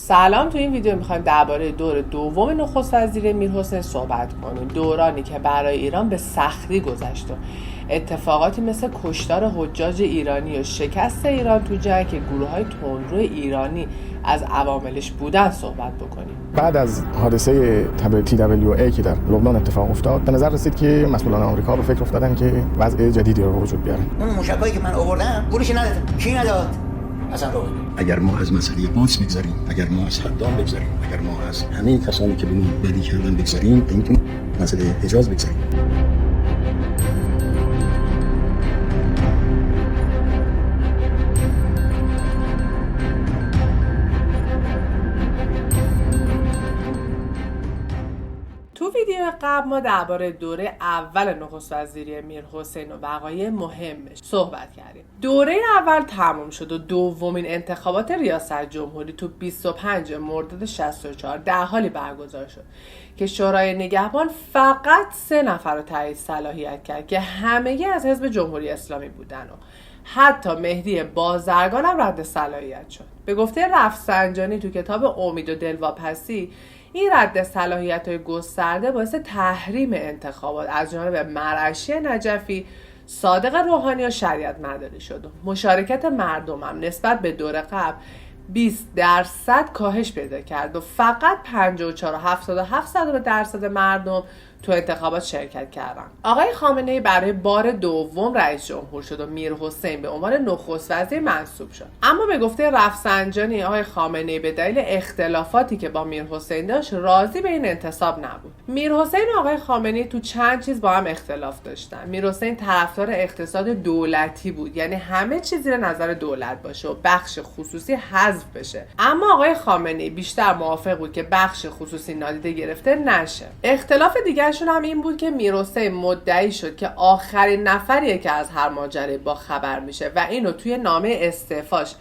سلام، تو این ویدیو میخوایم درباره دور دوم نخست وزیری میرحسین صحبت کنیم. دورانی که برای ایران به سختی گذشت و اتفاقاتی مثل کشتار حجاج ایرانی و شکست ایران تو جنگ که گروه‌های تندرو ایرانی از عواملش بودن صحبت بکنیم. بعد از حادثه TWA که در لبنان اتفاق افتاد، به نظر رسید که مسئولان آمریکا به فکر افتادن که وضع جدیدی رو به وجود بیارن. اون موشکایی که من آوردم پولش ندادم. کی نداد؟ اصلا رو اگر ما از مسئله قدس بگذاریم، اگر ما از حدام بگذاریم، اگر ما از همه کسانی که به ما بدی کردن بگذاریم، نمیتونیم مسئله حجاز بگذاریم. تو ویدیو قبل ما درباره دوره اول نخست وزیری میرحسین و وقایع مهمش صحبت کردیم. دوره اول تموم شد و دومین انتخابات ریاست جمهوری تو 25 مرداد 64 در حالی برگزار شد که شورای نگهبان فقط 3 نفر رو تایید صلاحیت کرد که همگی از حزب جمهوری اسلامی بودن و حتی مهدی بازرگان هم رد صلاحیت شد. به گفته رفسنجانی تو کتاب امید و دلواپسی، این رد صلاحیت‌های گسترده باعث تحریم انتخابات از جانب مرعشی نجفی، صادق روحانی و شریعت مداری شد. مشارکت مردم هم نسبت به دور قبل 20% کاهش پیدا کرد و فقط 54.77% مردم تو انتخابات شرکت کردن. آقای خامنه‌ای برای بار دوم رئیس جمهور شد و میرحسین به عنوان نخست وزیر منصوب شد. اما به گفته رفسنجانی، آقای خامنه‌ای به دلیل اختلافاتی که با میرحسین داشت راضی به این انتصاب نبود. میرحسین و آقای خامنه‌ای تو چند چیز با هم اختلاف داشتن. میرحسین طرفدار اقتصاد دولتی بود، یعنی همه چیز زیر نظر دولت باشه و بخش خصوصی حذف بشه. اما آقای خامنه‌ای بیشتر موافق بود که بخش خصوصی نادیده گرفته نشه. اختلاف دیگه شون هم این بود که میرحسین مدعی شد که آخرین نفریه که از هر ماجرای با خبر میشه و اینو توی نامه استعفاش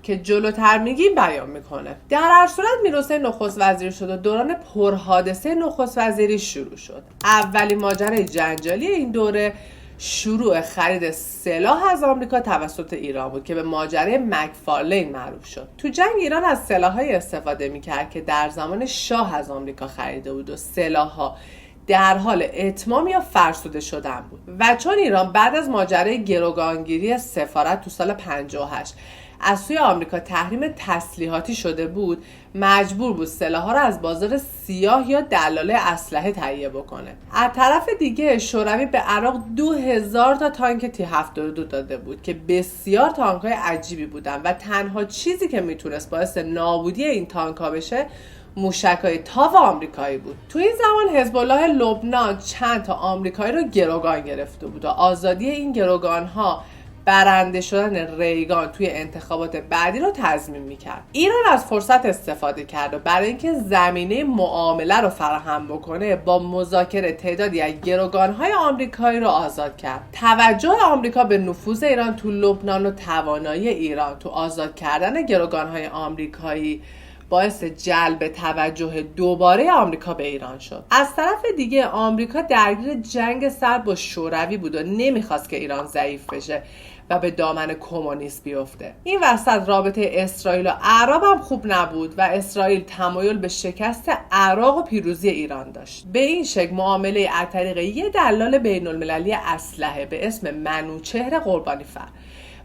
که جلوتر میگیم بیان میکنه. در هر صورت میرحسین نخست وزیر شد و دوران پرحادثه نخست وزیری شروع شد. اولین ماجرای جنجالی این دوره شروع خرید سلاح از آمریکا توسط ایران بود که به ماجرای مکفارلین معروف شد. تو جنگ ایران از سلاح‌های استفاده میکرد که در زمان شاه از آمریکا خریده بود و سلاح‌ها در حال اتمام یا فرسوده شدن بود و چون ایران بعد از ماجرای گروگانگیری سفارت تو سال 58 از سوی آمریکا تحریم تسلیحاتی شده بود، مجبور بود سلاح‌ها رو از بازار سیاه یا دلاله اسلحه تهیه بکنه. از طرف دیگه شوروی به عراق 2000 تا تانک T-72 داده بود که بسیار تانک‌های عجیبی بودن و تنها چیزی که میتونست باعث نابودی این تانک‌ها بشه موشک‌های تاو آمریکایی بود. تو این زمان حزب الله لبنان چند تا آمریکایی رو گروگان گرفته بود و آزادی این گروگان‌ها برنده شدن ریگان توی انتخابات بعدی رو تضمین می‌کرد. ایران از فرصت استفاده کرد و برای اینکه زمینه معامله رو فراهم بکنه با مذاکره تعدادی از گروگان‌های آمریکایی رو آزاد کرد. توجه آمریکا به نفوذ ایران تو لبنان و توانایی ایران تو آزاد کردن گروگان‌های آمریکایی باعث جلب توجه دوباره آمریکا به ایران شد. از طرف دیگه آمریکا درگیر جنگ سرد با شوروی بود و نمیخواست که ایران ضعیف بشه و به دامن کمونیست بیفته. این وسط رابطه اسرائیل و عرب هم خوب نبود و اسرائیل تمایل به شکست عراق و پیروزی ایران داشت. به این شکل معامله از طریق یه دلال بین‌المللی اسلحه به اسم منوچهر قربانی‌فر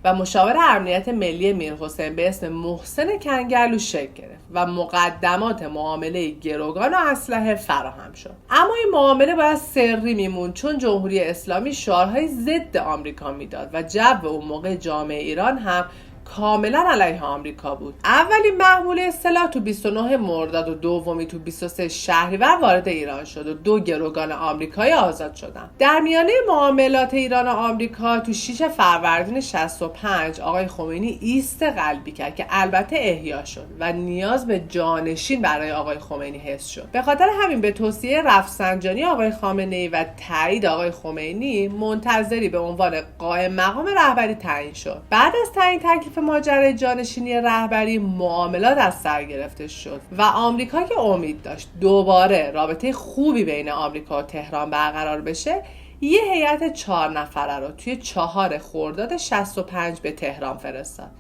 و مشاور امنیت ملی میرحسین به اسم محسن کنگرلو شکل گرفت و مقدمات معامله گروگان و اسلحه فراهم شد. اما این معامله باید سری میمون چون جمهوری اسلامی شعارهای ضد آمریکا میداد و جو اون موقع جامعه ایران هم کاملا علیه آمریکا بود. اولین محموله سلاح تو 29 مرداد و دومی تو 23 شهریور وارد ایران شد و 2 گروگان آمریکایی آزاد شدند. در میانه معاملات ایران و آمریکا تو 6 فروردین 65 آقای خمینی ایست قلبی کرد که البته احیا شد و نیاز به جانشین برای آقای خمینی حس شد. به خاطر همین به توصیه رفسنجانی آقای خامنه‌ای و تایید آقای خمینی منتظری به عنوان قائم مقام رهبری تعیین شد. بعد از تعیین تکلیف ماجرای جانشینی رهبری معاملات از سر گرفته شد و آمریکا که امید داشت دوباره رابطه خوبی بین آمریکا و تهران برقرار بشه، یه هیئت 4 نفره رو توی 4 خرداد 65 به تهران فرستاد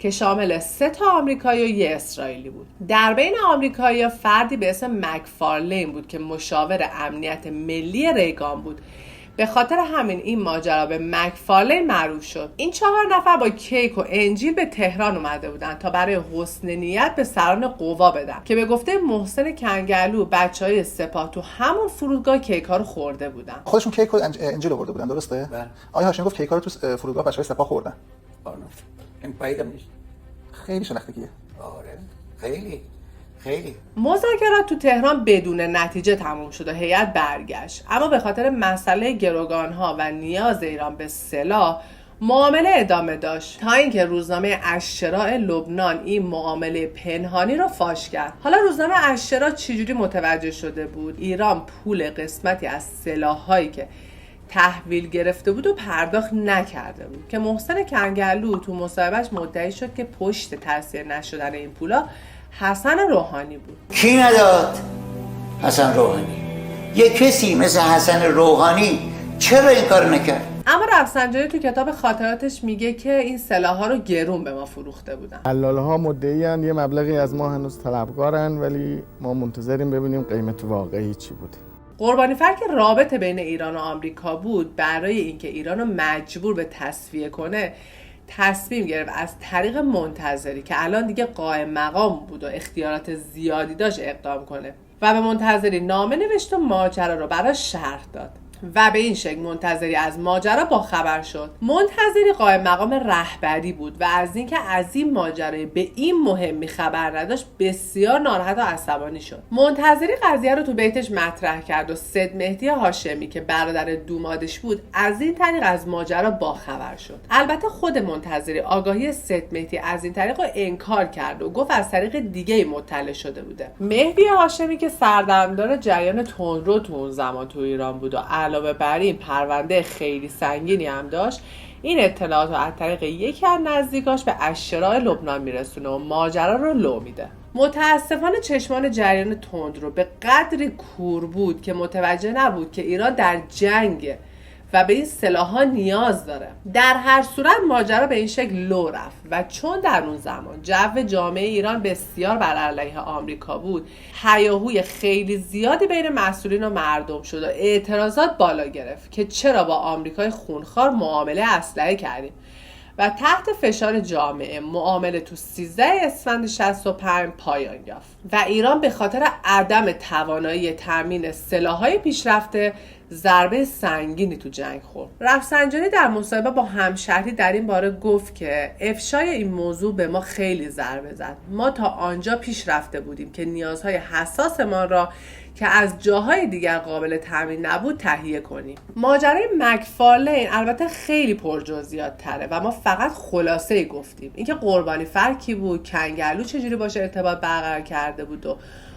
که شامل 3 آمریکایی و 1 اسرائیلی بود. در بین آمریکایی‌ها فردی به اسم مکفارلین بود که مشاور امنیت ملی ریگان بود. به خاطر همین این ماجرا به مکفارلین معروف شد. این 4 نفر با کیک و انجیل به تهران اومده بودن تا برای حسن نیت به سران قوا بدن که به گفته محسن کنگلو بچهای سپاه تو همون فرودگاه کیک‌ها رو خورده بودن. خودشون کیک و انجیل آورده بودن، درسته؟ بله. آقای هاشمی گفت کیک‌ها رو تو فرودگاه بچهای سپاه خوردن. آره. این بعیدم نیست. خیلی شلختگیه. آره. خیلی. مذاکرات تو تهران بدون نتیجه تموم شد و هیئت برگشت، اما به خاطر مسئله گروگان‌ها و نیاز ایران به سلاح معامله ادامه داشت تا اینکه روزنامه الشراع لبنان این معامله پنهانی رو فاش کرد. حالا روزنامه الشراع چجوری متوجه شده بود ایران پول قسمتی از سلاح‌هایی که تحویل گرفته بود و پرداخت نکرده بود که محسن کنگلو تو مصاحبهش مدعی شد که پشت تاثیر نشدن این پولا حسن روحانی بود. کی نداد؟ حسن روحانی. یه کسی مثل حسن روحانی چرا این کار نکرد؟ اما رفسنجانی تو کتاب خاطراتش میگه که این سلاح‌ها رو گرون به ما فروخته بودن. دلال‌ها مدعی‌اند یه مبلغی از ما هنوز طلبکارن، ولی ما منتظریم ببینیم قیمت واقعی چی بوده. قربانی فر که رابطه بین ایران و آمریکا بود، برای اینکه ایران رو مجبور به تصفیه کنه تصمیم گرفت از طریق منتظری که الان دیگه قائم مقام بود و اختیارات زیادی داشت اقدام کنه و به منتظری نامه نوشت و ماجرا رو براش شرح داد و به این شکل منتظری از ماجرا با خبر شد. منتظری قائم مقام رهبری بود و از اینکه از این ماجرا به این مهمی خبر نداشت بسیار ناراحت و عصبانی شد. منتظری قضیه رو تو بیتش مطرح کرد و سید مهدی هاشمی که برادر دومادش بود از این طریق از ماجرا با خبر شد. البته خود منتظری آگاهی سید مهدی از این طریق رو انکار کرد و گفت از طریق دیگه مطلع شده بوده. مهدی هاشمی که سردمدار جریان تندرو تو اون زمان تو ایران بود و علاوه بر این پرونده خیلی سنگینی هم داشت، این اطلاعات رو از طریق یکی از نزدیکاش به الشراع لبنان میرسونه و ماجرا رو لو میده. متاسفانه چشمان جریان تندرو به قدری کور بود که متوجه نبود که ایران در جنگ و به این سلاح‌ها نیاز داره. در هر صورت ماجرا به این شکل لو رفت و چون در اون زمان جو جامعه ایران بسیار بر علیه آمریکا بود، هیاهوی خیلی زیادی بین مسئولین و مردم شد و اعتراضات بالا گرفت که چرا با آمریکای خونخوار معامله اسلحه کردیم و تحت فشار جامعه معامله تو 13 اسفند 65 پایان یافت و ایران به خاطر عدم توانایی تامین سلاح‌های پیشرفته ضربه سنگینی تو جنگ خورد. رفسنجانی در مصاحبه با همشهری در این باره گفت که افشای این موضوع به ما خیلی ضربه زد. ما تا آنجا پیش رفته بودیم که نیازهای حساس ما را که از جاهای دیگر قابل تامین نبود تهیه کنیم. ماجرای مکفارلین البته خیلی پرجزئیات تره و ما فقط خلاصه گفتیم. اینکه قربانی فر کی بود، کنگلو چجوری باشه ارتباط برقرار کرده بود و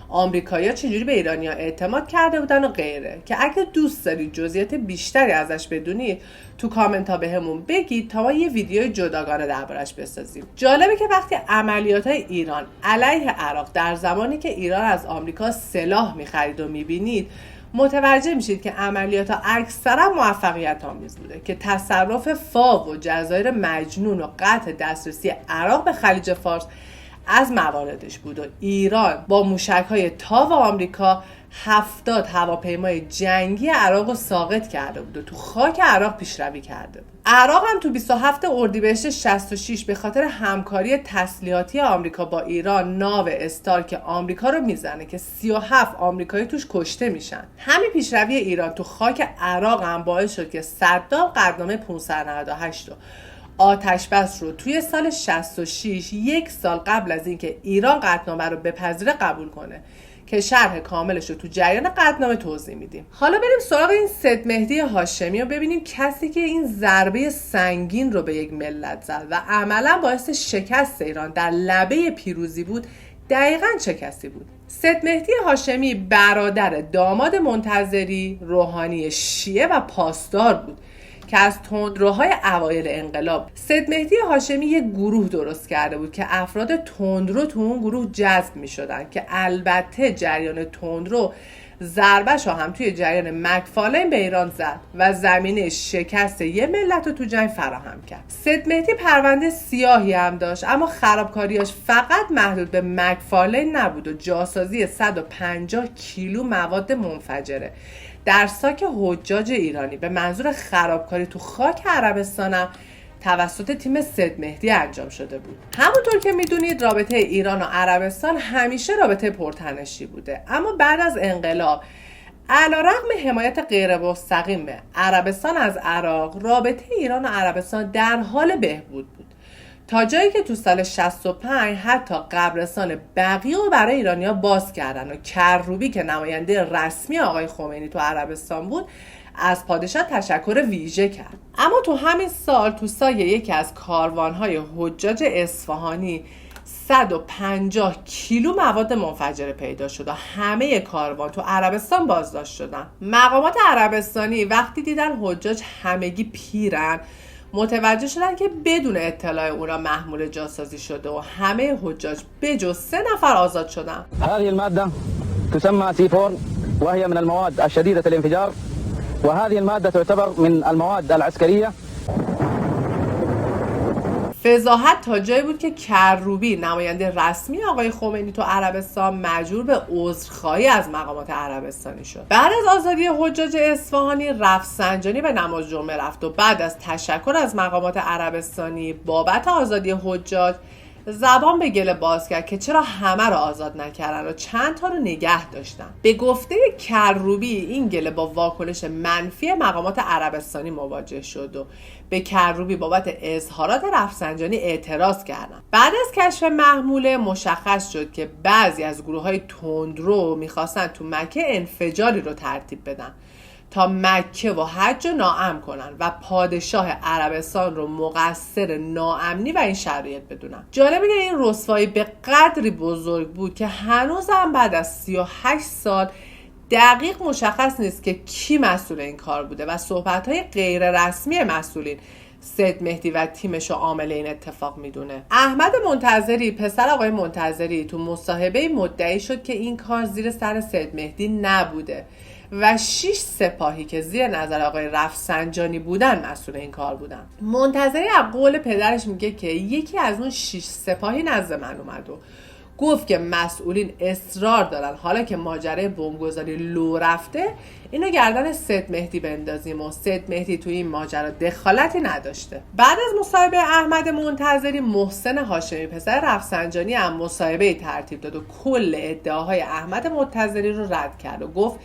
آمریکایی‌ها چجوری به ایرانی‌ها اعتماد کرده بودن و غیره، که اگه دوست دارید جزئیات بیشتری ازش بدونید تو کامنت ها بهمون بگید تا ما یه ویدیو جداگانه دربارش بسازیم. جالبه که وقتی عملیات‌های ایران علیه عراق در زمانی که ایران از آمریکا سلاح می‌خرید و می‌بینید، متوجه میشید که عملیات‌ها اکثرا موفقیت آمیز بوده که تصرف فاو و جزایر مجنون و قطع دسترسی عراق به خلیج فارس از مواردش بود و ایران با موشک‌های تاو آمریکا 70 هواپیمای جنگی عراق رو ساقط کرده بود و تو خاک عراق پیشروی کرده بود. عراق هم تو 27 اردیبهشت 66 به خاطر همکاری تسلیحاتی آمریکا با ایران ناو استارک آمریکا رو میزنه که 37 آمریکایی توش کشته میشن. همین پیشروی ایران تو خاک عراق هم باعث شد که صدام قطعنامه 598 آتش بس رو توی سال 66 یک سال قبل از اینکه ایران قطعنامه رو بپذیره قبول کنه که شرح کاملش رو تو جریان قطعنامه توضیح میدیم. حالا بریم سراغ این سید مهدی هاشمی و ببینیم کسی که این ضربه سنگین رو به یک ملت زد و عملا باعث شکست ایران در لبه پیروزی بود دقیقاً چه کسی بود. سید مهدی هاشمی برادر داماد منتظری، روحانی شیعه و پاسدار بود که از تندروهای اوایل انقلاب سید مهدی هاشمی یک گروه درست کرده بود که افراد تندرو تو اون گروه جذب می شدن که البته جریان تندرو ضربه‌شو هم توی جریان مکفارلین به ایران زد و زمینه شکست یه ملت رو تو جنگ فراهم کرد. سید مهدی پرونده سیاهی هم داشت، اما خرابکاریاش فقط محدود به مکفارلین نبود و جاسازی 150 کیلو مواد منفجره در ساک حجاج ایرانی به منظور خرابکاری تو خاک عربستان هم توسط تیم سید مهدی انجام شده بود. همونطور که میدونید رابطه ایران و عربستان همیشه رابطه پرتنشی بوده، اما بعد از انقلاب علیرغم حمایت غیر مستقیم عربستان از عراق، رابطه ایران و عربستان در حال بهبود بود تا جایی که تو سال 65 حتی قبرستان بقیع رو برای ایرانی‌ها باز کردن و کروبی که نماینده رسمی آقای خمینی تو عربستان بود از پادشاه تشکر ویژه کرد. اما تو همین سال تو سایه یکی از کاروان‌های حجاج اصفهانی 150 کیلو مواد منفجره پیدا شد و همه کاروان تو عربستان بازداشت شدن. مقامات عربستانی وقتی دیدن حجاج همگی پیرن متوجه شدن که بدون اطلاع اونا محمول جاسازی شده و همه حجاج بجز 3 نفر آزاد شدن. هذه المادة تسمى سيفور وهي من المواد الشديدة الانفجار وهذه المادة تعتبر من المواد العسكرية. فضاحت تا جایی بود که کروبی نماینده رسمی آقای خمینی تو عربستان مجبور به عذرخواهی از مقامات عربستانی شد. بعد از آزادی حجاج اصفهانی رفسنجانی به نماز جمعه رفت و بعد از تشکر از مقامات عربستانی بابت آزادی حجاج زبان به گله باز کرد که چرا همه رو آزاد نکردن و چند تا رو نگه داشتن. به گفته کروبی این گله با واکنش منفی مقامات عربستانی مواجه شد و به کروبی بابت اظهارات رفسنجانی اعتراض کردن. بعد از کشف محموله مشخص شد که بعضی از گروه‌های تندرو می‌خواستن تو مکه انفجاری رو ترتیب بدن تا مکه و حج رو ناامن کنن و پادشاه عربستان رو مقصر ناامنی و این شرایط بدونن. جالبه که این رسوایی به قدری بزرگ بود که هنوز هم بعد از 38 سال دقیق مشخص نیست که کی مسئول این کار بوده و صحبت‌های غیر رسمی مسئولین سید مهدی و تیمش رو عامل این اتفاق میدونه. احمد منتظری پسر آقای منتظری تو مصاحبه مدعی شد که این کار زیر سر سید مهدی نبوده و 6 سپاهی که زیر نظر آقای رفسنجانی بودن مسئول این کار بودن. منتظری از قول پدرش میگه که یکی از اون 6 سپاهی نزد من اومد و گفت که مسئولین اصرار دارن حالا که ماجرای بمبگذاری لو رفته اینو گردن سید مهدی بندازیم و سید مهدی توی این ماجرا دخالتی نداشته. بعد از مصاحبه احمد منتظری محسن هاشمی پسر رفسنجانی هم مصاحبه ترتیب داد و کل ادعاهای احمد منتظری رو رد کرد و گفت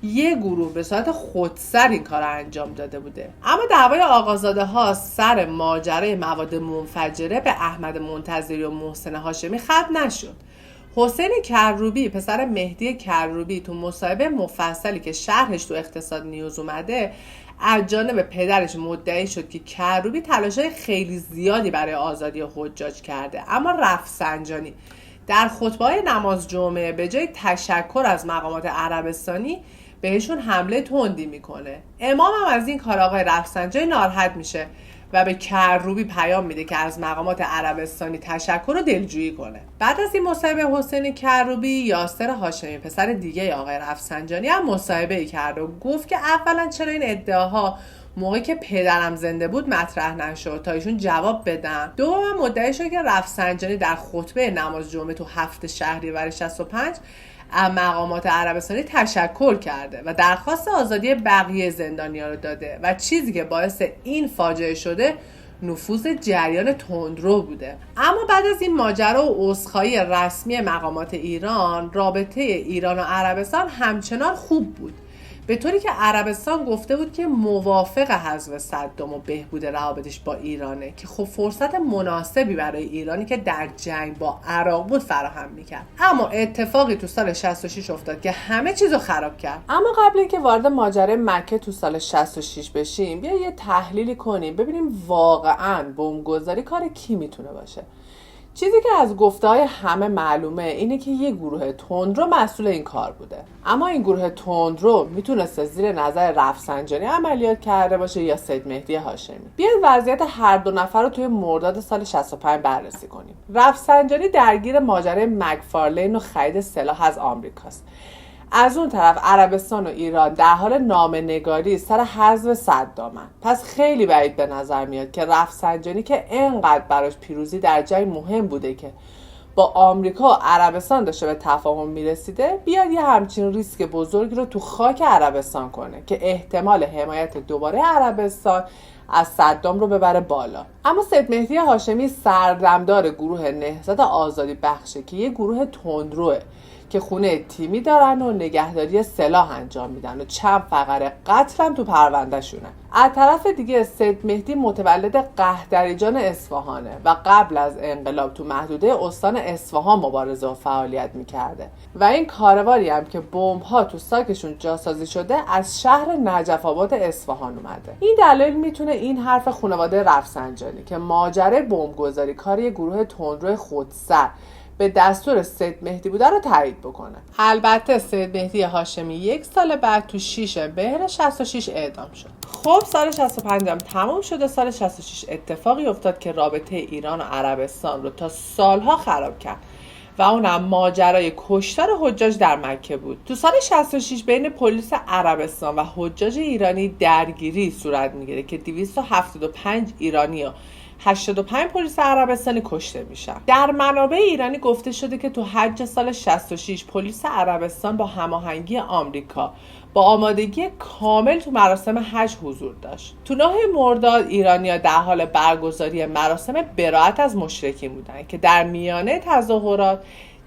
یه گروه به صورت خودسر این کار رو انجام داده بوده. اما دعوای آقازاده ها سر ماجرای مواد منفجره به احمد منتظری و محسن هاشمی ختم نشد. حسین کروبی پسر مهدی کروبی تو مصاحبه مفصلی که شرحش تو اقتصاد نیوز اومده از جانب پدرش مدعی شد که کروبی تلاشای خیلی زیادی برای آزادی حجاج کرده، اما رفسنجانی در خطبه‌های نماز جمعه به جای تشکر از مقامات عربستانی بهشون حمله تندی میکنه. امام هم از این کار آقای رفسنجانی ناراحت میشه و به کروبی پیام میده که از مقامات عربستانی تشکر و دلجویی کنه. بعد از این مصاحبه حسین کروبی یاسر هاشمی پسر دیگه آقای رفسنجانی هم مصاحبه کرد و گفت که اولا چرا این ادعاها موقعی که پدرم زنده بود مطرح نشد تا ایشون جواب بدن. دوم مدعی شد که رفسنجانی در خطبه نماز جمعه تو 7 شهریور 65 از مقامات عربستانی تشکر کرده و درخواست آزادی بقیه زندانیان رو داده و چیزی که باعث این فاجعه شده نفوذ جریان تندرو بوده. اما بعد از این ماجرا و عذرخواهی رسمی مقامات ایران، رابطه ایران و عربستان همچنان خوب بود، به طوری که عربستان گفته بود که موافق حذف صدام و بهبود روابطش با ایرانه که خب فرصت مناسبی برای ایرانی که در جنگ با عراق بود فراهم میکرد. اما اتفاقی تو سال 66 افتاد که همه چیزو خراب کرد. اما قبل اینکه وارد ماجرای مکه تو سال 66 بشیم، بیا یه تحلیلی کنیم ببینیم واقعاً بمبگذاری کار کی میتونه باشه. چیزی که از گفته‌های همه معلومه اینه که یه گروه تندرو مسئول این کار بوده. اما این گروه تندرو میتونسته زیر نظر رفسنجانی عملیات کرده باشه یا سید مهدی هاشمی. بیاید وضعیت هر دو نفر رو توی مرداد سال 65 بررسی کنیم. رفسنجانی درگیر ماجرای مکفارلین و خرید سلاح از آمریکاست. از اون طرف عربستان و ایران در حال نامه‌نگاری سر حذف صدامن. پس خیلی بعید به نظر میاد که رفسنجانی که اینقدر براش پیروزی در جنگ مهم بوده که با آمریکا و عربستان داشته به تفاهم میرسیده بیاد یه همچین ریسک بزرگی رو تو خاک عربستان کنه که احتمال حمایت دوباره عربستان از صدام رو ببره بالا. اما سید مهدی هاشمی سردمدار گروه نهضت آزادی بخشه که یه گروه تندروه که خونه تیمی دارن و نگهداری سلاح انجام میدن و چند فقره قتل هم تو پرونده شونه. از طرف دیگه سید مهدی متولد قحطریجان اصفهانه و قبل از انقلاب تو محدوده استان اصفهان مبارزه و فعالیت میکرده و این کاروانی هم که بمب‌ها تو ساکشون جاسازی شده از شهر نجف آباد اصفهان اومده. این دلیل میتونه این حرف خانواده رفسنجانی که ماجرای بمبگذاری کاری گروه تندرو خودسر به دستور سید مهدی بوده رو تایید بکنه. البته سید مهدی هاشمی 1 سال بعد تو 6 مهر 66 اعدام شد. خب سال 65 هم تموم شد و سال 66 اتفاقی افتاد که رابطه ایران و عربستان رو تا سالها خراب کرد و اونم ماجرای کشتار حجاج در مکه بود. تو سال 66 بین پلیس عربستان و حجاج ایرانی درگیری صورت میگیره که 275 ایرانی و 85 پلیس عربستانی کشته میشن. در منابع ایرانی گفته شده که تو حج سال 66 پلیس عربستان با هماهنگی آمریکا با آمادگی کامل تو مراسم حج حضور داشت. تو 9 مرداد ایرانی‌ها در حال برگزاری مراسم براءت از مشرکین بودن که در میانه تظاهرات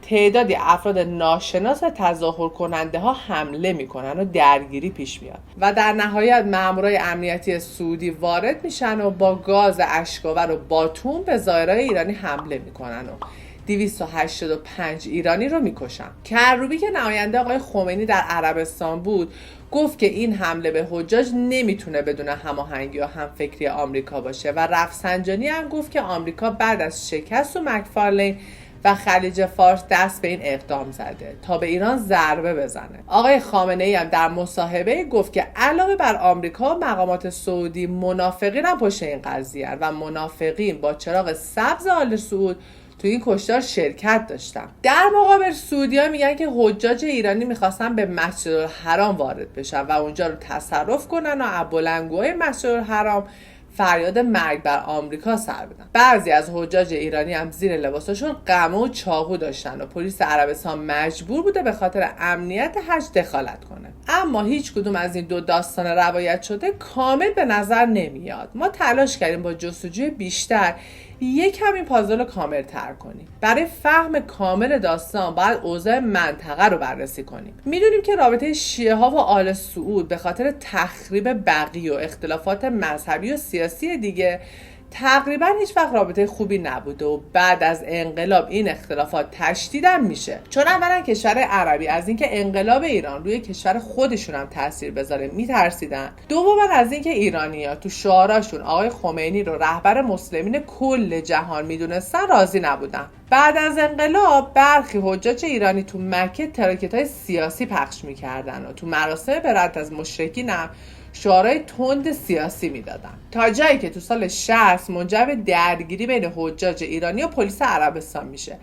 تعدادی افراد ناشناس تظاهر کننده ها حمله میکنن و درگیری پیش میاد و در نهایت مامورای امنیتی سعودی وارد میشن و با گاز اشک‌آور و باتون به زائرای ایرانی حمله میکنن و 285 ایرانی رو میکشن. کروبی که نماینده آقای خمینی در عربستان بود گفت که این حمله به حجاج نمیتونه بدون هماهنگی و همفکری آمریکا باشه و رفسنجانی هم گفت که آمریکا بعد از شکست و مکفارلین و خلیج فارس دست به این اقدام زده تا به ایران ضربه بزنه. آقای خامنه‌ای هم در مصاحبه گفت که علاوه بر آمریکا و مقامات سعودی منافقین هم پشت این قضیه و منافقین با چراغ سبز آل سعود تو این کشتار شرکت داشتن. در مقابل سعودی‌ها میگن که حجاج ایرانی میخواستن به مسجدالحرام وارد بشن و اونجا رو تصرف کنن و از بلندگوهای مسجدالحرام فریاد مرگ بر آمریکا سر بدن. بعضی از حجاج ایرانی هم زیر لباساشون قمه و چاقو داشتن و پلیس عربستان مجبور بوده به خاطر امنیت حج دخالت کنه. اما هیچ کدوم از این دو داستان روایت شده کامل به نظر نمیاد. ما تلاش کردیم با جستجوی بیشتر کمی این پازل رو کامل تر کنیم. برای فهم کامل داستان باید اوضاع منطقه رو بررسی کنیم. میدونیم که رابطه شیعه ها و آل سعود به خاطر تخریب بقی و اختلافات مذهبی و سیاسی دیگه تقریبا هیچ وقت رابطه خوبی نبوده و بعد از انقلاب این اختلافات تشدیدم میشه. چون اولا کشور عربی از اینکه انقلاب ایران روی کشور خودشون هم تاثیر بذاره میترسیدن. دوما از اینکه ایرانی‌ها تو شعاراشون آقای خمینی رو رهبر مسلمین کل جهان میدونستن راضی نبودن. بعد از انقلاب برخی حجاج ایرانی تو مکه تراکت‌های سیاسی پخش میکردن و تو مراسم براءت از مشرکین هم شعارهای تند سیاسی میدادن تا جایی که تو سال 60 منجر به درگیری بین حجاج ایرانی و پلیس عربستان میشه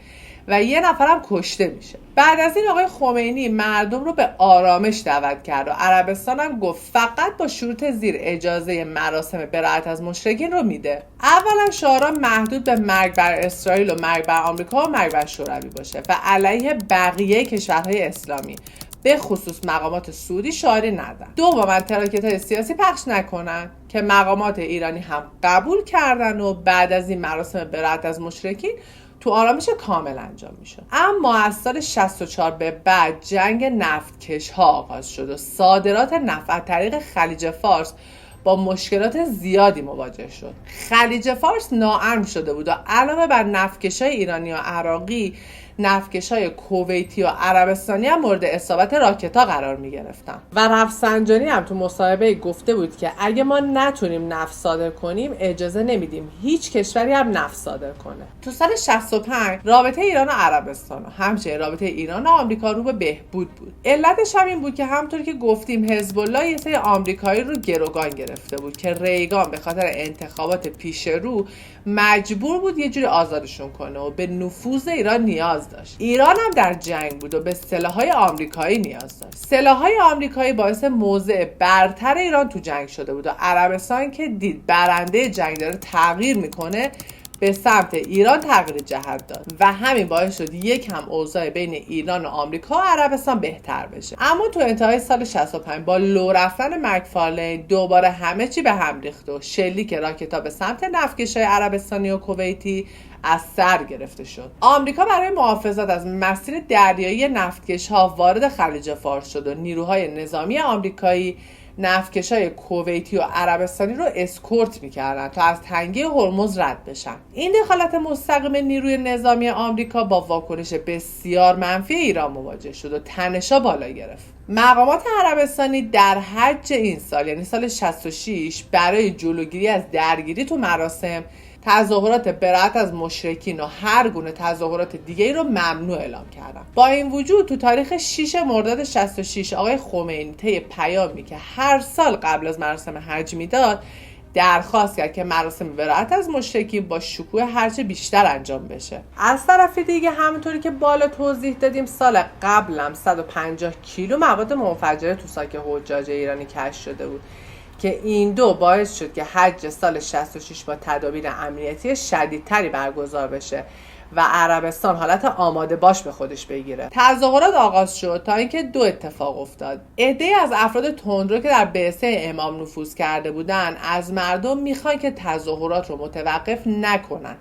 و یه نفرم کشته میشه. بعد از این آقای خمینی مردم رو به آرامش دعوت کرد و عربستان هم گفت فقط با شروط زیر اجازه مراسم براءت از مشرکین رو میده. اولا شعارها محدود به مرگ بر اسرائیل و مرگ بر آمریکا و مرگ بر شوروی باشه و علیه بقیه کشورهای اسلامی به خصوص مقامات سعودی شعاری ندن. دوما تراکت‌های سیاسی پخش نکنن که مقامات ایرانی هم قبول کردن و بعد از این مراسم براءت از مشرکین تو آرامش کامل انجام میشه. اما از سال 64 به بعد جنگ نفتکش ها آغاز شد و صادرات نفت از طریق خلیج فارس با مشکلات زیادی مواجه شد. خلیج فارس ناامن شده بود و علاوه بر نفتکش‌های ایرانی و عراقی نفتکش‌های کویتی و عربستانی هم مورد اصابت راکت‌ها قرار می‌گرفتن. و رفسنجانی هم تو مصاحبه گفته بود که اگه ما نتونیم نفت صادر کنیم اجازه نمیدیم هیچ کشوری هم نفت صادر کنه. تو سال 65 رابطه ایران و عربستان و همچنین رابطه ایران و آمریکا رو به بهبود بود. علتش هم این بود که همونطور که گفتیم حزب الله یه سری آمریکایی رو گروگان گرفته بود که ریگان به خاطر انتخابات پیش رو مجبور بود یه جوری آزادشون کنه و به نفوذ ایران نیاز داشت. ایران هم در جنگ بود و به سلاح‌های آمریکایی نیاز داشت. سلاح‌های آمریکایی باعث موضع برتر ایران تو جنگ شده بود و عربستان که دید برنده جنگ داره تغییر میکنه به سمت ایران تغییر جهت داد و همین باعث شد یکم اوضاع بین ایران و آمریکا و عربستان بهتر بشه. اما تو انتهای سال 65 با لو رفتن مکفارلین دوباره همه چی به هم ریخت و شلیک راکت‌ها به سمت نفتکش‌های عربستانی و کویتی از سر گرفته شد. آمریکا برای محافظت از مسیر دریایی نفتکش‌ها وارد خلیج فارس شد و نیروهای نظامی آمریکایی نفتکش‌های کویتی و عربستانی رو اسکورت می‌کردن تا از تنگه هرمز رد بشن. این دخالت مستقیم نیروی نظامی آمریکا با واکنش بسیار منفی ایران مواجه شد و تنش‌ها بالا گرفت. مقامات عربستانی در حج این سال یعنی سال 66 برای جلوگیری از درگیری تو مراسم تظاهرات براءت از مشرکین و هر گونه تظاهرات دیگه‌ای رو ممنوع اعلام کردن. با این وجود تو تاریخ 6 مرداد 66 آقای خمینی طی پیامی که هر سال قبل از مراسم حج میداد درخواست کرد که مراسم براءت از مشرکین با شکوه هرچه بیشتر انجام بشه. از طرف دیگه همونطوری که بالا توضیح دادیم سال قبلم 150 کیلو مواد منفجره تو ساک حجاج ایرانی کشف شده بود که این دو باعث شد که حج سال 66 با تدابیر امنیتی شدیدتری برگزار بشه و عربستان حالت آماده باش به خودش بگیره. تظاهرات آغاز شد تا اینکه دو اتفاق افتاد. عده‌ای از افراد تندرو که در بعثه امام نفوذ کرده بودن از مردم میخوان که تظاهرات رو متوقف نکنن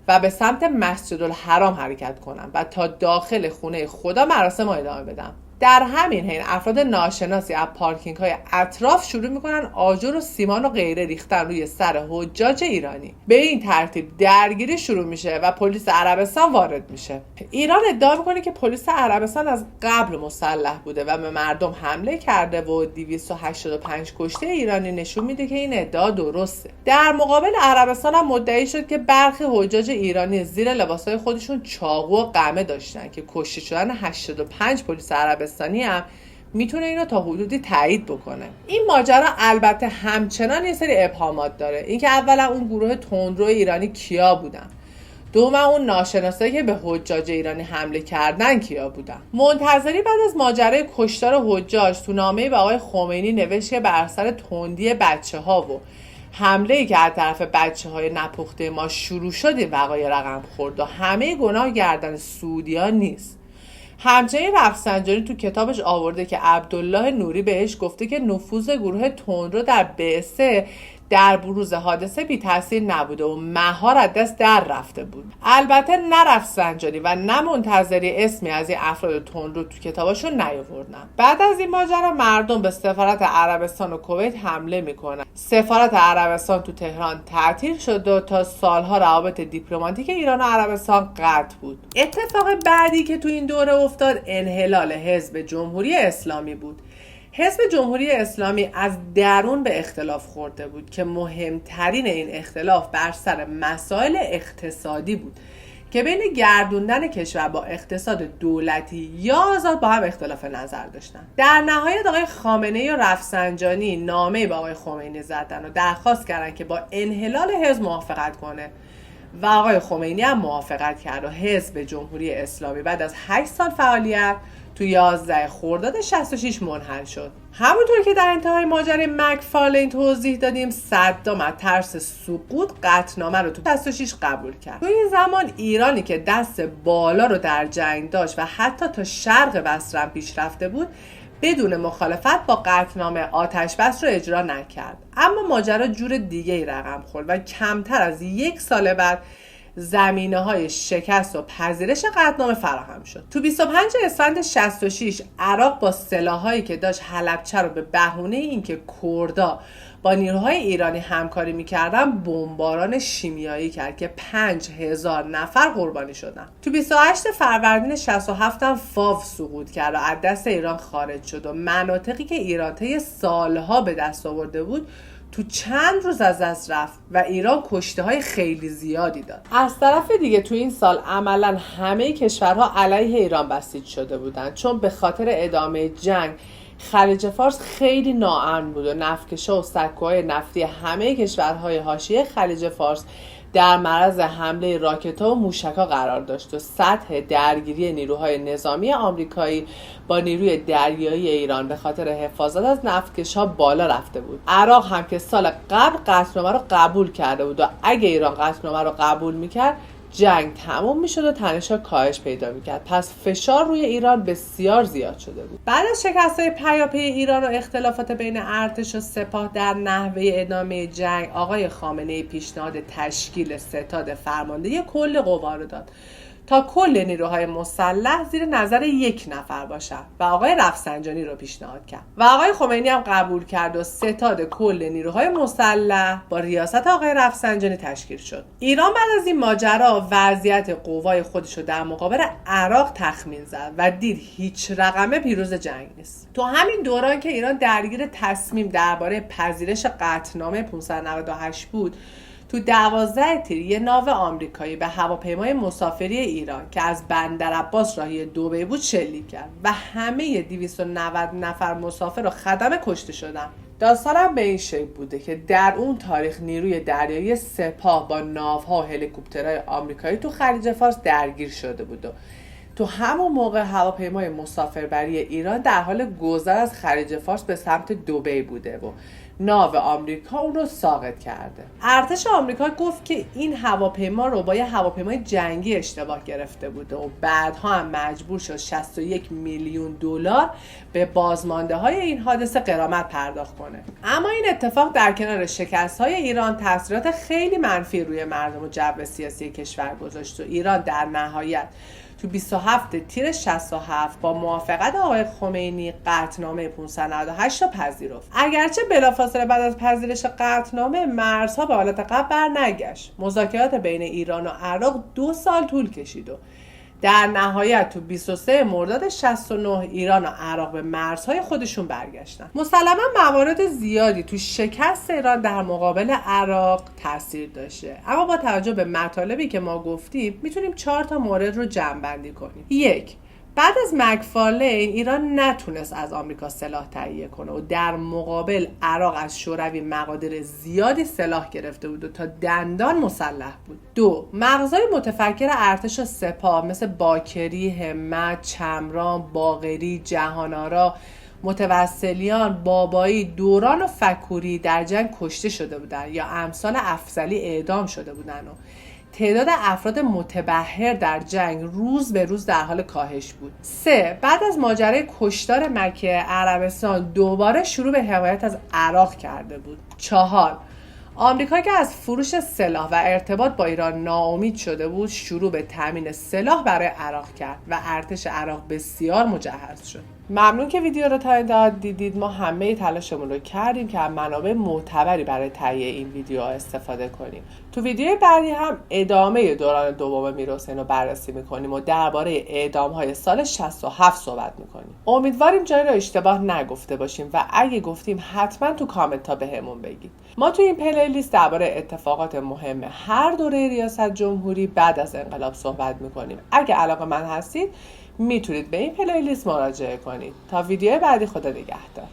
و به سمت مسجد الحرام حرکت کنن و تا داخل خونه خدا مراسم رو ادامه بدن. در همین حین افراد ناشناسی از پارکینگ های اطراف شروع میکنن آجر و سیمان و غیره ریختن روی سر حجاج ایرانی. به این ترتیب درگیری شروع میشه و پلیس عربستان وارد میشه. ایران ادعا میکنه که پلیس عربستان از قبل مسلح بوده و به مردم حمله کرده و 285 کشته ایرانی نشون میده که این ادعا درسته. در مقابل عربستان هم مدعی شد که برخی حجاج ایرانی زیر لباسای خودشون چاقو و قمه داشتن که کشته شدن 85 پلیس عربستانی هم میتونه اینو تا حدودی تایید بکنه. این ماجرا البته همچنان یه سری ابهامات داره. اینکه اولا اون گروه تندرو ایرانی کیا بودن، دوم اون ناشناسایی که به حجاج ایرانی حمله کردن کیا بودن. منتظری بعد از ماجرای کشتار حجاج تو نامه‌ای به آقای خمینی نوشت که بر اثر تندی بچه‌ها و حمله‌ای که از طرف بچه‌های نپخته ما شروع شد این وقایع رقم خورد و همه گناه گردن سعودیان نیست. همچنین رفسنجانی تو کتابش آورده که عبدالله نوری بهش گفته که نفوذ گروه تندرو در بعثه در بروز حادثه بی تاثیر نبوده و مهار از دست در رفته بود. البته نه رفسنجانی و نه منتظری اسمی از این افراد تندرو تو کتاباشون نیاوردن. بعد از این ماجرا مردم به سفارت عربستان و کویت حمله میکنن. سفارت عربستان تو تهران تعطیل شد و تا سالها روابط دیپلماتیک ایران و عربستان قطع بود. اتفاق بعدی که تو این دوره افتاد انحلال حزب جمهوری اسلامی بود. حزب جمهوری اسلامی از درون به اختلاف خورده بود که مهمترین این اختلاف بر سر مسائل اقتصادی بود که بین گردوندن کشور با اقتصاد دولتی یا آزاد با هم اختلاف نظر داشتن. در نهایت آقای خامنه‌ای و رفسنجانی نامه‌ای به آقای خمینی زدن و درخواست کردن که با انحلال حزب موافقت کنه و آقای خمینی هم موافقت کرد و حزب جمهوری اسلامی بعد از 8 سال فعالیت تو 11 خرداد 66 منحل شد. همونطور که در انتهای ماجرای مکفارلین توضیح دادیم صدام از ترس سقوط قطعنامه رو تو 66 قبول کرد. تو این زمان ایرانی که دست بالا رو در جنگ داشت و حتی تا شرق بصره پیش رفته بود بدون مخالفت با قطعنامه آتش بس رو اجرا نکرد. اما ماجرا جور دیگه ای رقم خورد و کمتر از 1 سال بعد زمینه‌های شکست و پذیرش قطعنامه فراهم شد. تو 25 اسفند 66 عراق با سلاحایی که داشت حلبچه رو به بهونه اینکه کردا با نیروهای ایرانی همکاری میکردن بمباران شیمیایی کرد که 5000 نفر قربانی شدن. تو 28 فروردین 67 هم فاو سقوط کرد و از دست ایران خارج شد و مناطقی که ایران طی سالها به دست آورده بود تو چند روز از دست رفت و ایران کشته های خیلی زیادی داد. از طرف دیگه تو این سال عملا همه کشورها علیه ایران بسیج شده بودن، چون به خاطر ادامه جنگ خلیج فارس خیلی ناامن بود و نفتکشا و سکوهای نفتی همه کشورهای حاشیه خلیج فارس در معرض حمله راکت‌ها و موشک‌ها قرار داشت و سطح درگیری نیروهای نظامی آمریکایی با نیروی دریایی ایران به خاطر حفاظت از نفتکش‌ها بالا رفته بود. عراق هم که سال قبل قطعنامه رو قبول کرده بود و اگه ایران قطعنامه رو قبول می‌کرد جنگ تموم میشد و تنش‌ها کاهش پیدا میکرد. پس فشار روی ایران بسیار زیاد شده بود. بعد از شکست‌های پیاپی ایران و اختلافات بین ارتش و سپاه در نحوه ادامه جنگ، آقای خامنه‌ای پیشنهاد تشکیل ستاد فرمانده کل قوا رو داد تا کل نیروهای مسلح زیر نظر یک نفر باشن و آقای رفسنجانی رو پیشنهاد کرد و آقای خمینی هم قبول کرد و ستاد کل نیروهای مسلح با ریاست آقای رفسنجانی تشکیل شد. ایران بعد از این ماجرا وضعیت قوای خودش رو در مقابل عراق تخمین زد و دید هیچ رقمه پیروز جنگ نیست. تو همین دوران که ایران درگیر تصمیم درباره پذیرش قطعنامه 598 بود، تو 12 تیر یه ناو آمریکایی به هواپیمای مسافری ایران که از بندرعباس راهی دبی بود شلیک کرد و همه 290 نفر مسافر و خدمه کشته شدن. داستانم به این شکل بوده که در اون تاریخ نیروی دریایی سپاه با ناوها و هلیکوپترهای آمریکایی تو خلیج فارس درگیر شده بود و تو همون موقع هواپیمای مسافربری ایران در حال گذر از خلیج فارس به سمت دبی بوده و ناو آمریکا اون رو ساقط کرده. ارتش آمریکا گفت که این هواپیما رو با یه هواپیمای جنگی اشتباه گرفته بوده و بعدها هم مجبور شد 61 میلیون دلار به بازمانده های این حادثه غرامت پرداخت کنه. اما این اتفاق در کنار شکست های ایران تاثیرات خیلی منفی روی مردم و جو سیاسی کشور گذاشت و ایران در نهایت تو 27 تیر 67 با موافقت آقای خمینی قطعنامه 598 رو پذیرفت. اگرچه بلافاصله بعد از پذیرش قطعنامه مرزها به حالت قبل برنگشت. مذاکرات بین ایران و عراق 2 سال طول کشید و در نهایت تو 23 مرداد 69 ایران و عراق به مرزهای خودشون برگشتن. مسلما موارد زیادی تو شکست ایران در مقابل عراق تاثیر داشته، اما با توجه به مطالبی که ما گفتیم میتونیم 4 تا مورد رو جمع‌بندی کنیم. 1. بعد از مکفارلین ایران نتونست از آمریکا سلاح تهیه کنه و در مقابل عراق از شوروی مقادیر زیادی سلاح گرفته بود و تا دندان مسلح بود. 2. مغزای متفکر ارتش و سپاه مثل باکری، همت، چمران، باقری، جهان‌آرا، متوسلیان، بابایی، دوران و فکوری در جنگ کشته شده بودند یا امثال افضلی اعدام شده بودند و تعداد افراد متبحر در جنگ روز به روز در حال کاهش بود. 3. بعد از ماجرای کشتار مکه، عربستان دوباره شروع به حمایت از عراق کرده بود. 4. آمریکا که از فروش سلاح و ارتباط با ایران ناامید شده بود شروع به تامین سلاح برای عراق کرد و ارتش عراق بسیار مجهز شد. ممنون که ویدیو رو تا انتها دیدید. ما همه تلاشمون رو کردیم که از منابع معتبری برای تهیه این ویدیو استفاده کنیم. تو ویدیوی بعدی هم ادامه دوران دوم میرحسین رو بررسی میکنیم و درباره اعدام‌های سال 67 صحبت میکنیم. امیدواریم جایی رو اشتباه نگفته باشیم و اگه گفتیم حتما تو کامنت ها بهمون بگید. ما تو این پلیلیست درباره اتفاقات مهم هر دوره ریاست جمهوری بعد از انقلاب صحبت میکنیم. اگه علاقه‌مند هستید میتونید به این پلیلیست مراجعه کنید. تا ویدیو بعدی، خدا نگهدار.